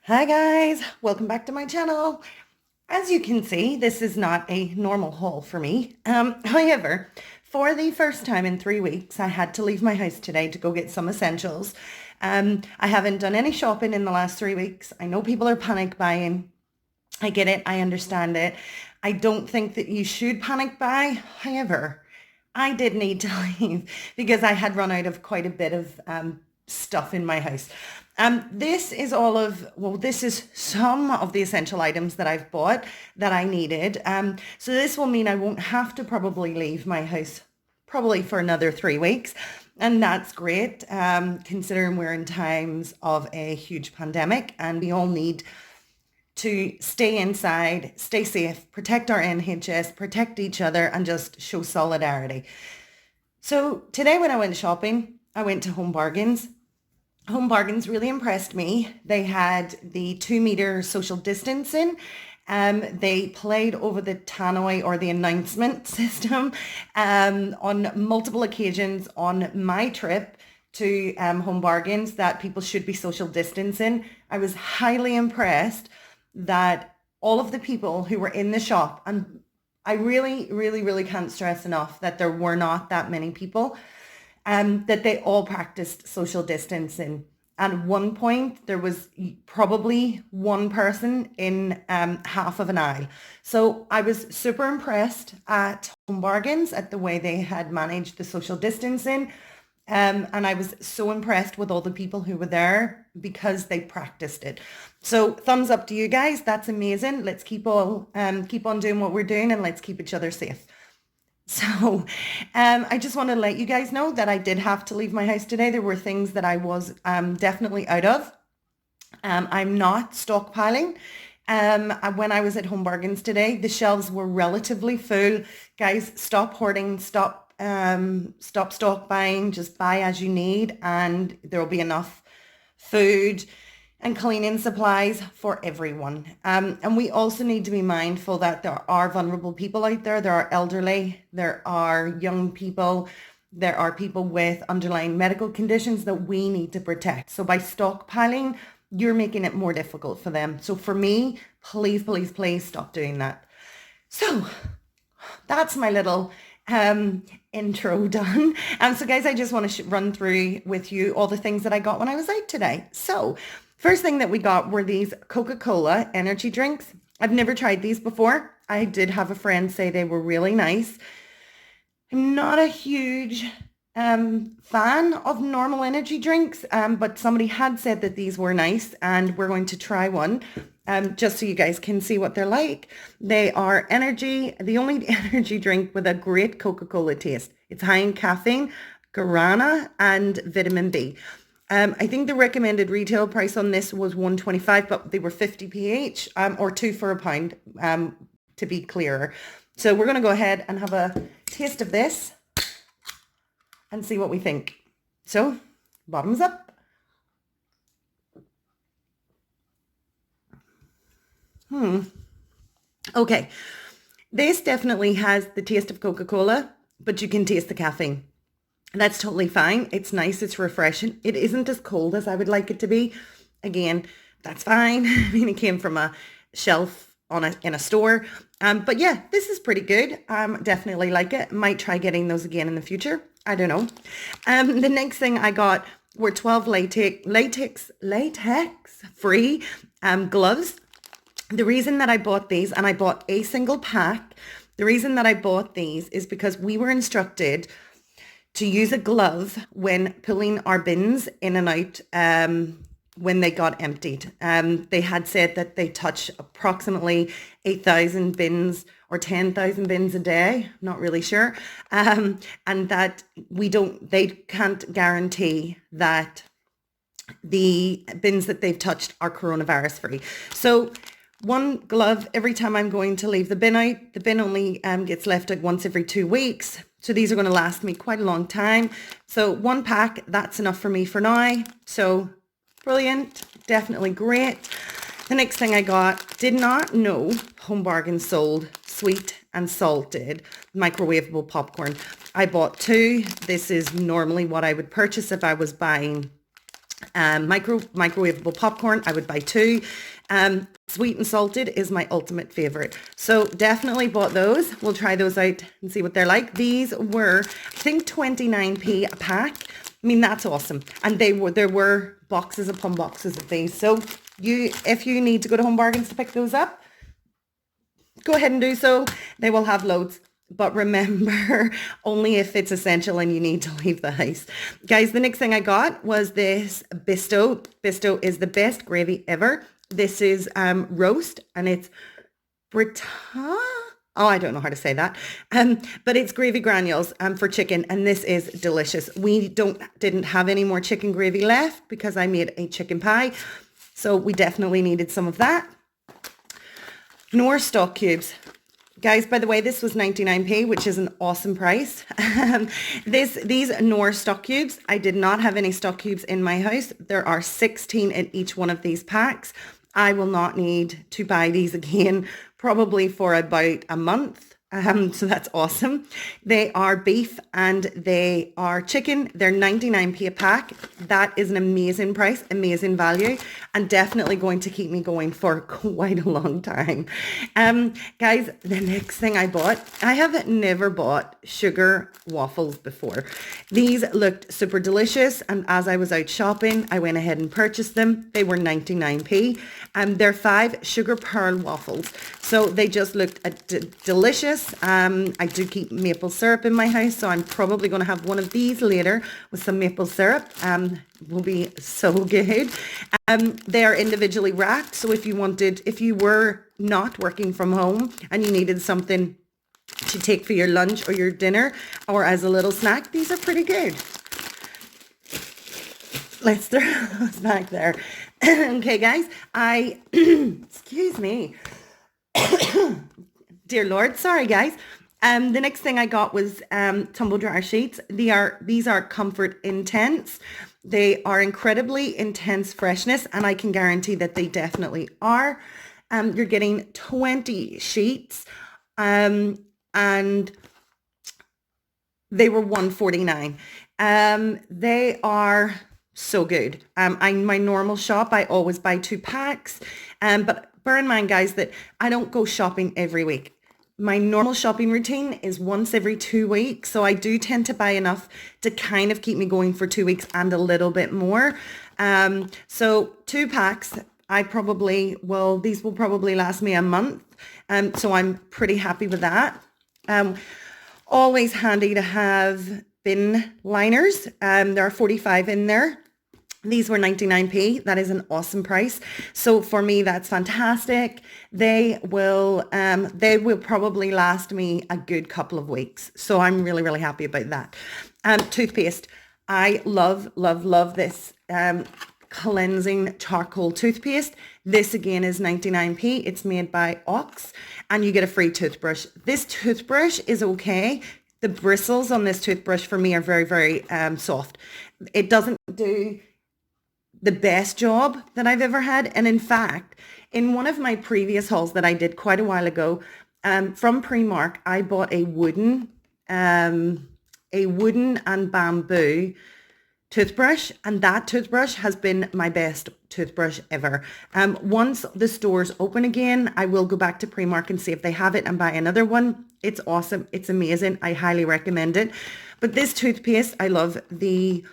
Hi guys, welcome back to my channel. As you can see, this is not a normal haul for me. However, for the first time in 3 weeks, I had to leave my house today to go get some essentials. I haven't done any shopping in the last 3 weeks. I know people are panic buying. I get it. I understand it. I don't think that you should panic buy. However, I did need to leave because I had run out of quite a bit of stuff in my house. This is some of the essential items that I've bought that I needed. So this will mean I won't have to probably leave my house probably for another 3 weeks. And that's great, considering we're in times of a huge pandemic and we all need to stay inside, stay safe, protect our NHS, protect each other, and just show solidarity. So today when I went shopping, I went to Home Bargains. Home Bargains really impressed me. They had the 2 meter social distancing. They played over the tannoy or the announcement system on multiple occasions on my trip to Home Bargains that people should be social distancing. I was highly impressed that all of the people who were in the shop, and I really can't stress enough that there were not that many people, that they all practiced social distancing. At one point, there was probably one person in half of an aisle. So I was super impressed at Home Bargains at the way they had managed the social distancing. And I was so impressed with all the people who were there because they practiced it. So thumbs up to you guys. That's amazing. Let's keep on doing what we're doing and let's keep each other safe. So I just want to let you guys know that I did have to leave my house today. There were things that I was definitely out of. I'm not stockpiling. When I was at Home Bargains today, the shelves were relatively full. Guys, stop hoarding, stop stock buying, just buy as you need and there will be enough food and cleaning supplies for everyone. And we also need to be mindful that there are vulnerable people out there. There are elderly, there are young people, there are people with underlying medical conditions that we need to protect. So by stockpiling, you're making it more difficult for them. So for me, please stop doing that. So that's my little intro done. So guys, I just want to run through with you all the things that I got when I was out today. So first thing that we got were these Coca-Cola energy drinks. I've never tried these before. I did have a friend say they were really nice. I'm not a huge fan of normal energy drinks, but somebody had said that these were nice and we're going to try one. Just so you guys can see what they're like. They are the only energy drink with a great Coca-Cola taste. It's high in caffeine, guarana, and vitamin B. I think the recommended retail price on this was $1.25, but they were 50p each, or two for £1, to be clearer. So we're going to go ahead and have a taste of this and see what we think. So, bottoms up. Okay, this definitely has the taste of Coca-Cola, but you can taste the caffeine. That's totally fine. It's nice. It's refreshing. It isn't as cold as I would like it to be. Again, that's fine. I mean, it came from a shelf in a store. But yeah, this is pretty good. Definitely like it. Might try getting those again in the future. I don't know. The next thing I got were 12 latex free gloves. The reason that I bought these, and I bought a single pack, the reason that I bought these is because we were instructed to use a glove when pulling our bins in and out when they got emptied. They had said that they touch approximately 8,000 bins or 10,000 bins a day, not really sure, and that they can't guarantee that the bins that they've touched are coronavirus free. So one glove every time I'm going to leave the bin out. The bin only gets left out once every 2 weeks. So these are going to last me quite a long time. So one pack, that's enough for me for now. So brilliant, definitely great. The next thing I got, did not know Home Bargains sold sweet and salted microwavable popcorn. I bought 2. This is normally what I would purchase if I was buying Microwavable popcorn, I would buy two. Sweet and salted is my ultimate favorite. So definitely bought those. We'll try those out and see what they're like. These were, I think, 29p a pack. I mean, that's awesome. And there were boxes upon boxes of these. So if you need to go to Home Bargains to pick those up, go ahead and do so. They will have loads. But remember, only if it's essential and you need to leave the house. Guys, the next thing I got was this Bisto. Bisto is the best gravy ever. This is roast, and it's Brita. Oh, I don't know how to say that. But it's gravy granules for chicken, and this is delicious. We didn't have any more chicken gravy left because I made a chicken pie. So we definitely needed some of that. Knorr stock cubes. Guys, by the way, this was 99p, which is an awesome price. These Knorr stock cubes, I did not have any stock cubes in my house. There are 16 in each one of these packs. I will not need to buy these again, probably for about a month. So that's awesome. They are beef and they are chicken. They're 99p a pack. That is an amazing price, amazing value, and definitely going to keep me going for quite a long time. Guys, the next thing I bought, I have never bought sugar waffles before. These looked super delicious, and as I was out shopping, I went ahead and purchased them. They were 99p. They're 5 sugar pearl waffles. So they just looked delicious. I do keep maple syrup in my house, so I'm probably going to have one of these later with some maple syrup. Will be so good. They are individually wrapped, so if you were not working from home and you needed something to take for your lunch or your dinner or as a little snack, these are pretty good. Let's throw those back there. Okay, guys, excuse me. Dear Lord, sorry guys. The next thing I got was tumble dryer sheets. These are Comfort Intense. They are incredibly intense freshness, and I can guarantee that they definitely are. You're getting 20 sheets, and they were $149. They are so good. My normal shop, I always buy 2 packs, but bear in mind, guys, that I don't go shopping every week. My normal shopping routine is once every 2 weeks. So I do tend to buy enough to kind of keep me going for 2 weeks and a little bit more. So 2 packs, these will probably last me a month. So I'm pretty happy with that. Always handy to have bin liners. There are 45 in there. These were 99p. That is an awesome price. So for me, that's fantastic. They will probably last me a good couple of weeks. So I'm really, really happy about that. Toothpaste. I love, love, love this cleansing charcoal toothpaste. This again is 99p. It's made by Ox, and you get a free toothbrush. This toothbrush is okay. The bristles on this toothbrush for me are very, very soft. It doesn't do the best job that I've ever had. And in fact, in one of my previous hauls that I did quite a while ago, from Primark, I bought a wooden and bamboo toothbrush, and that toothbrush has been my best toothbrush ever. Once the stores open again, I will go back to Primark and see if they have it and buy another one. It's awesome. It's amazing. I highly recommend it. But this toothpaste, I love the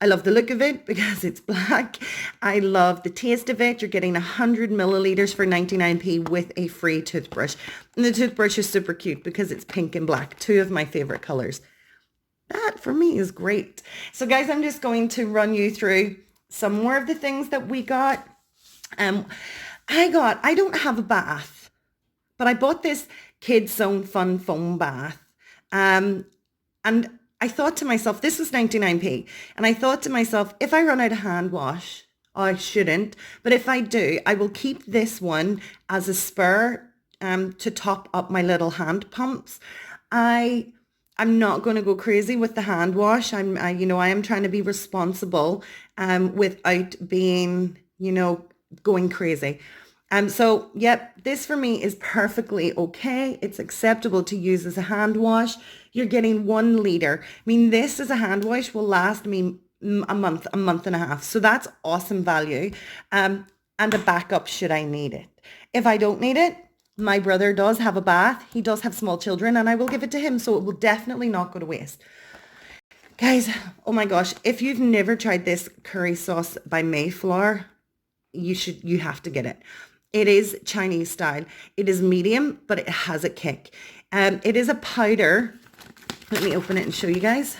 look of it because it's black. I love the taste of it. You're getting 100 milliliters for 99p with a free toothbrush. And the toothbrush is super cute because it's pink and black, 2 of my favorite colors. That for me is great. So guys, I'm just going to run you through some more of the things that we got. I don't have a bath, but I bought this Kids Zone Fun foam bath. And I thought to myself, this was 99p. And I thought to myself, if I run out of hand wash, I shouldn't. But if I do, I will keep this one as a spare to top up my little hand pumps. I'm not going to go crazy with the hand wash. I am trying to be responsible without being, going crazy. So, yep, this for me is perfectly okay. It's acceptable to use as a hand wash. You're getting 1 liter. I mean, this as a hand wash will last me a month and a half. So that's awesome value. And a backup should I need it. If I don't need it, my brother does have a bath. He does have small children and I will give it to him. So it will definitely not go to waste. Guys, oh my gosh, if you've never tried this curry sauce by Mayflower, you have to get it. It is Chinese style. It is medium, but it has a kick. It is a powder. Let me open it and show you guys.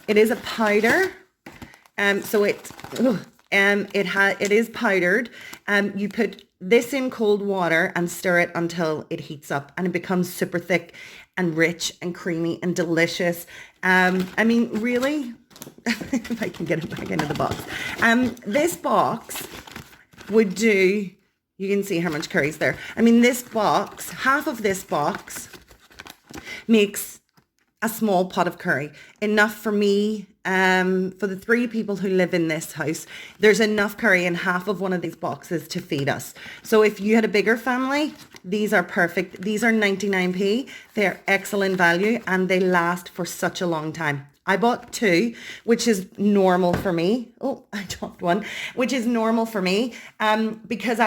It is a powder. So it is powdered. You put this in cold water and stir it until it heats up and it becomes super thick and rich and creamy and delicious. I mean, really, if I can get it back into the box. This box would do, you can see how much curry's there. I mean, this box, half of this box makes a small pot of curry, enough for me, for the 3 people who live in this house. There's enough curry in half of one of these boxes to feed us. So if you had a bigger family, these are perfect. These are 99p. They're excellent value and they last for such a long time. I bought 2, which is normal for me. Oh, I dropped one, which is normal for me, because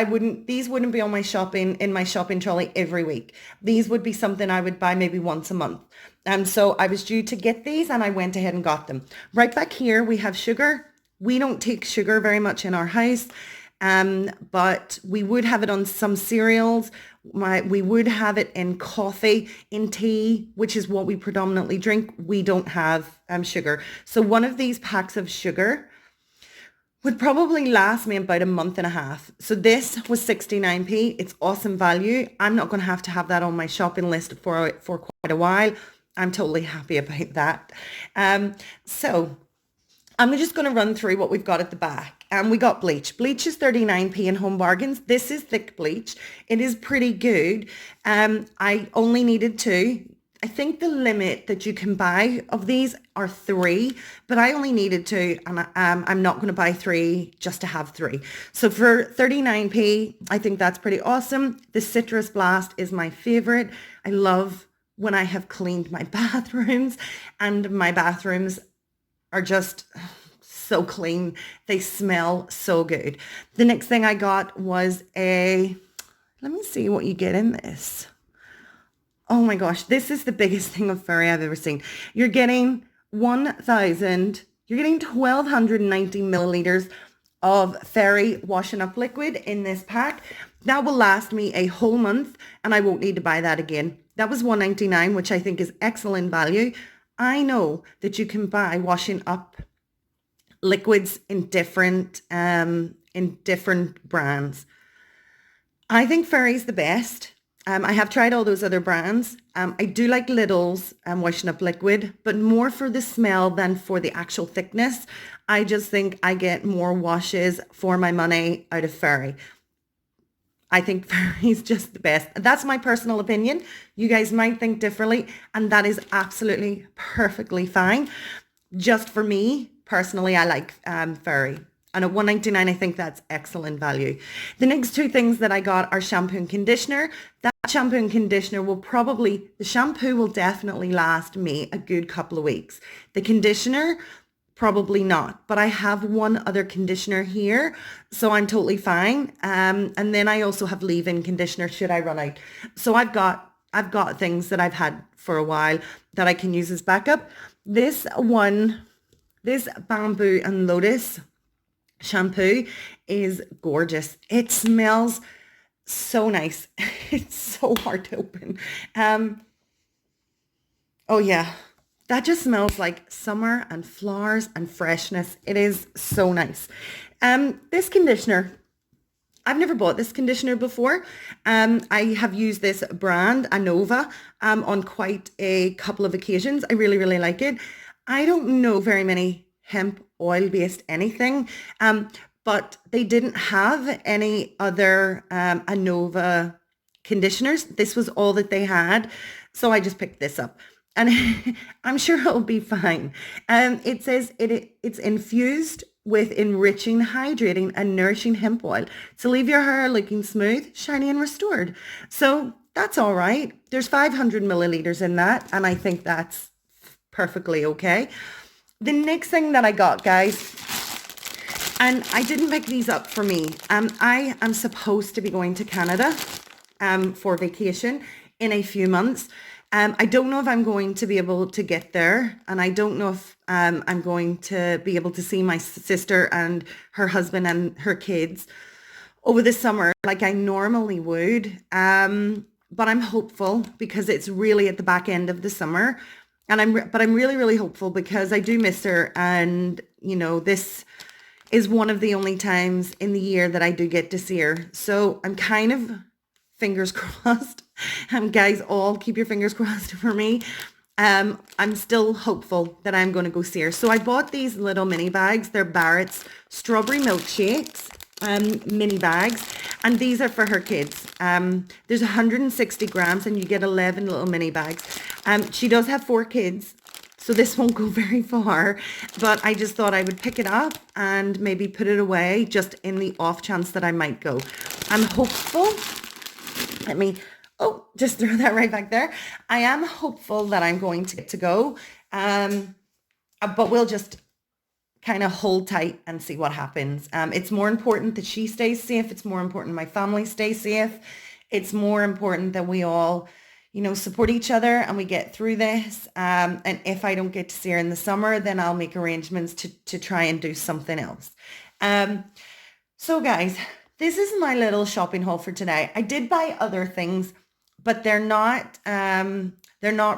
these wouldn't be on my in my shopping trolley every week. These would be something I would buy maybe once a month. So I was due to get these and I went ahead and got them. Right back here, we have sugar. We don't take sugar very much in our house. But we would have it on some cereals. We would have it in coffee, in tea, which is what we predominantly drink. We don't have sugar. So one of these packs of sugar would probably last me about a month and a half. So this was 69p. It's awesome value. I'm not going to have that on my shopping list for quite a while. I'm totally happy about that. So I'm just going to run through what we've got at the back. We got bleach. Bleach is 39p in Home Bargains. This is thick bleach. It is pretty good. I only needed 2. I think the limit that you can buy of these are 3, but I only needed 2 and I'm not going to buy 3 just to have 3. So for 39p, I think that's pretty awesome. The Citrus Blast is my favorite. I love when I have cleaned my bathrooms and my bathrooms are just so clean. They smell so good. The next thing I got was let me see what you get in this. Oh my gosh, this is the biggest thing of fairy I've ever seen. You're getting 1,290 milliliters of fairy washing up liquid in this pack. That will last me a whole month and I won't need to buy that again. That was $1.99, which I think is excellent value. I know that you can buy washing up liquids in different brands. I think Fairy's the best. I have tried all those other brands. I do like Lidl's washing up liquid, but more for the smell than for the actual thickness. I just think I get more washes for my money out of Fairy. I think Fairy's just the best. That's my personal opinion. You guys might think differently, and that is absolutely perfectly fine. Just for me, personally, I like Fairy. And at $1.99, I think that's excellent value. The next 2 things that I got are shampoo and conditioner. That shampoo and conditioner the shampoo will definitely last me a good couple of weeks. The conditioner, probably not, but I have one other conditioner here, so I'm totally fine. And then I also have leave-in conditioner should I run out. So I've got things that I've had for a while that I can use as backup. This Bamboo and Lotus shampoo is gorgeous. It smells so nice. It's so hard to open. Oh yeah, that just smells like summer and flowers and freshness. It is so nice. This conditioner, I've never bought this conditioner before. I have used this brand, Anova, on quite a couple of occasions. I really, really like it. I don't know very many hemp oil-based anything, but they didn't have any other Anova conditioners. This was all that they had, so I just picked this up. And I'm sure it'll be fine. It says it's infused with enriching, hydrating, and nourishing hemp oil to leave your hair looking smooth, shiny, and restored. So that's all right. There's 500 milliliters in that, and I think that's perfectly okay. The next thing that I got, guys, and I didn't pick these up for me. I am supposed to be going to Canada for vacation in a few months. I don't know if I'm going to be able to get there, and I don't know if I'm going to be able to see my sister and her husband and her kids over the summer like I normally would. But I'm hopeful because it's really at the back end of the summer, and I'm really, really hopeful because I do miss her, and you know, this is one of the only times in the year that I do get to see her. So I'm kind of fingers crossed. Guys, all keep your fingers crossed for me. I'm still hopeful that I'm going to go see her. So I bought these little mini bags. They're Barrett's strawberry milkshakes mini bags, and these are for her kids. There's 160 grams and you get 11 little mini bags. She does have 4 kids, so this won't go very far, but I just thought I would pick it up and maybe put it away just in the off chance that I might go. I'm hopeful. Let me, just throw that right back there. I am hopeful that I'm going to get to go, but we'll just kind of hold tight and see what happens. It's more important that she stays safe. It's more important my family stays safe. It's more important that we all, you know, support each other and we get through this. And if I don't get to see her in the summer, then I'll make arrangements to try and do something else. So guys, this is my little shopping haul for today. I did buy other things, but they're not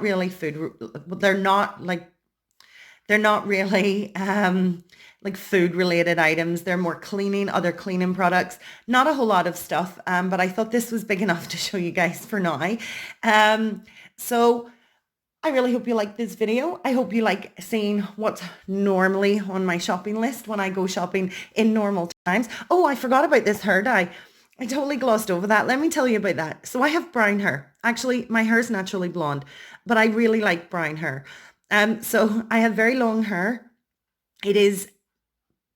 really food. They're not really like food related items. They're more other cleaning products. Not a whole lot of stuff, but I thought this was big enough to show you guys for now. So I really hope you like this video. I hope you like seeing what's normally on my shopping list when I go shopping in normal times. Oh, I forgot about this hair dye. I totally glossed over that. Let me tell you about that. So I have brown hair. Actually, my hair is naturally blonde, but I really like brown hair. So I have very long hair. It is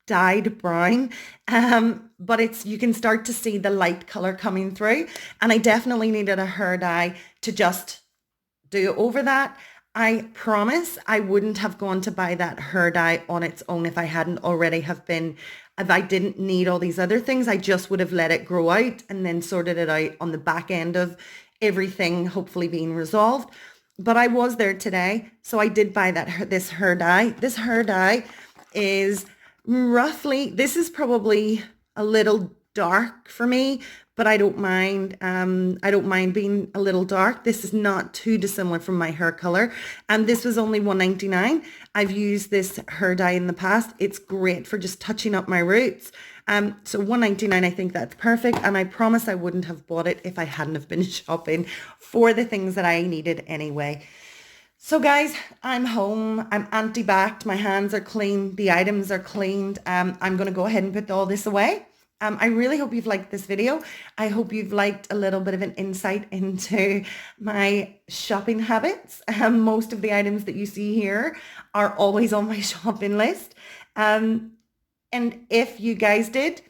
dyed brown, but you can start to see the light color coming through, and I definitely needed a hair dye to just do over that. I promise I wouldn't have gone to buy that hair dye on its own if I didn't need all these other things. I just would have let it grow out and then sorted it out on the back end of everything hopefully being resolved. But I was there today, so I did buy this hair dye. This hair dye is this is probably a little dark for me, but I don't mind. I don't mind being a little dark. This is not too dissimilar from my hair color, and this was only $1.99. I've used this hair dye in the past. It's great for just touching up my roots. So $1.99, I think that's perfect, and I promise I wouldn't have bought it if I hadn't have been shopping for the things that I needed anyway. So guys, I'm home. I'm anti-backed. My hands are clean. The items are cleaned. I'm going to go ahead and put all this away. I really hope you've liked this video. I hope you've liked a little bit of an insight into my shopping habits. Most of the items that you see here are always on my shopping list. And if you guys did,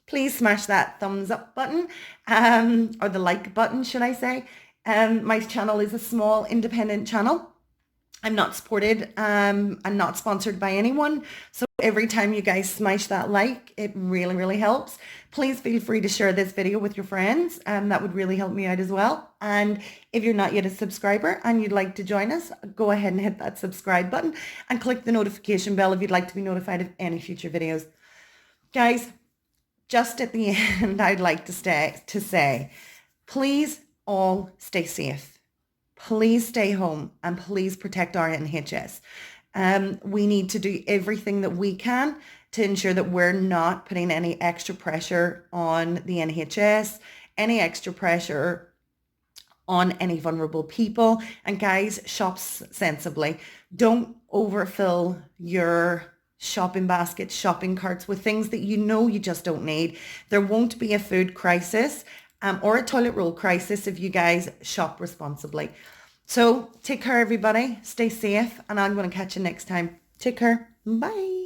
please smash that thumbs up button, or the like button, should I say. My channel is a small independent channel. I'm not supported and not sponsored by anyone. So every time you guys smash that like, it really, really helps. Please feel free to share this video with your friends. That would really help me out as well. And if you're not yet a subscriber and you'd like to join us, go ahead and hit that subscribe button and click the notification bell if you'd like to be notified of any future videos. Guys, just at the end, I'd like to say, please all stay safe. Please stay home and please protect our NHS. We need to do everything that we can to ensure that we're not putting any extra pressure on the NHS, any extra pressure on any vulnerable people. And guys, shop sensibly. Don't overfill your shopping baskets, shopping carts with things that you know you just don't need. There won't be a food crisis or a toilet roll crisis if you guys shop responsibly. So take care, everybody. Stay safe, and I'm going to catch you next time. Take care. Bye.